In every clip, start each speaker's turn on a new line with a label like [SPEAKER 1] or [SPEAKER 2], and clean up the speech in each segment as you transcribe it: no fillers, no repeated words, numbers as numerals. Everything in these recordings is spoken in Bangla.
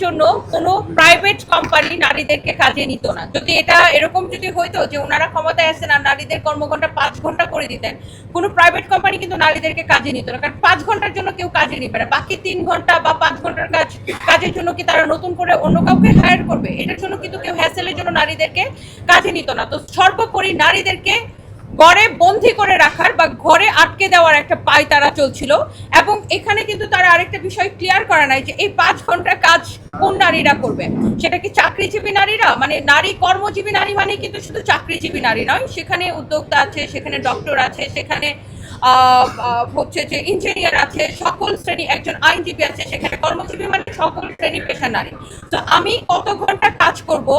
[SPEAKER 1] জন্য কোনো প্রাইভেট কোম্পানি নারীদেরকে কাজে নিত না। যদি এটা এরকম যদি হইতো যে ওনারা ক্ষমতায় আসেন আর নারীদের কর্মঘণ্টা 5 ঘন্টা করে দিতেন, কোনো প্রাইভেট কোম্পানি কিন্তু নারীদেরকে কাজে নিত না, কারণ 5 ঘন্টার জন্য কেউ কাজে নিবে না। বাকি 3 ঘন্টা বা 5 ঘন্টার কাজের জন্য কি তারা নতুন করে অন্য কাউকে হায়ার করবে? এটার জন্য কিন্তু কেউ হ্যাসেলের জন্য নারীদেরকে কাজে নিত না। তো সর্বোপরি নারীদেরকে ঘরে বন্দি করে রাখার বা ঘরে আটকে দেওয়ার একটা পায়তারা চলছিল। এবং এখানে কিন্তু তারা আরেকটা বিষয় ক্লিয়ার করে নাই যে এই 5 ঘন্টার কাজ কোন নারীরা করবে। সেটা কি চাকরিজীবী নারীরা, মানে নারী কর্মজীবী নারী মানে কিন্তু শুধু চাকরিজীবী নারী নয়, সেখানে উদ্যোক্তা আছে, সেখানে ডক্টর আছে, সেখানে হচ্ছে যে ইঞ্জিনিয়ার আছে, সকল শ্রেণী, একজন আইনজীবী আছে, সেখানে কর্মজীবী মানে সকল শ্রেণী পেশা নারী। তো আমি কত ঘন্টা কাজ করব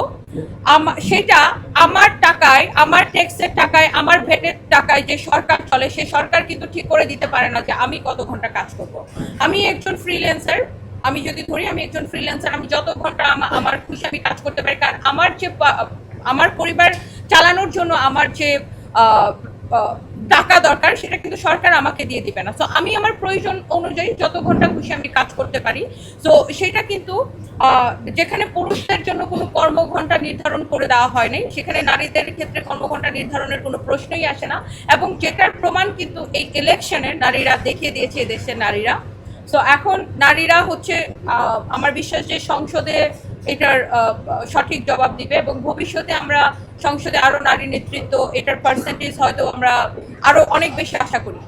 [SPEAKER 1] সেটা আমার টাকায়, আমার ট্যাক্সের টাকায়, আমার ভ্যাটের টাকায় যে সরকার চলে, সে সরকার কিন্তু ঠিক করে দিতে পারে না যে আমি কত ঘন্টা কাজ করব। আমি একজন ফ্রিল্যান্সার, আমি যদি ধরি আমি একজন ফ্রিল্যান্সার, আমি যত ঘন্টা আমার খুশি আমি কাজ করতে পারি, কারণ আমার যে আমার পরিবার চালানোর জন্য আমার যে টাকা দরকার সেটা কিন্তু সরকার আমাকে দিয়ে দিবে না। তো আমি আমার প্রয়োজন অনুযায়ী যত ঘন্টা খুশি আমি কাজ করতে পারি। তো সেটা কিন্তু যেখানে পুরুষদের জন্য কোনো কর্মঘণ্টা নির্ধারণ করে দেওয়া হয় নাই, সেখানে নারীদের ক্ষেত্রে কর্মঘণ্টা নির্ধারণের কোনো প্রশ্নই আসে না। এবং যেটার প্রমাণ কিন্তু এই ইলেকশনে নারীরা দেখিয়ে দিয়েছে, দেশের নারীরা। তো এখন নারীরা হচ্ছে আমার বিশ্বাস যে সংসদে এটার সঠিক জবাব দিবে এবং ভবিষ্যতে আমরা সংসদে আরো নারী নেতৃত্ব, এটার পার্সেন্টেজ হয়তো আমরা আরো অনেক বেশি আশা করি।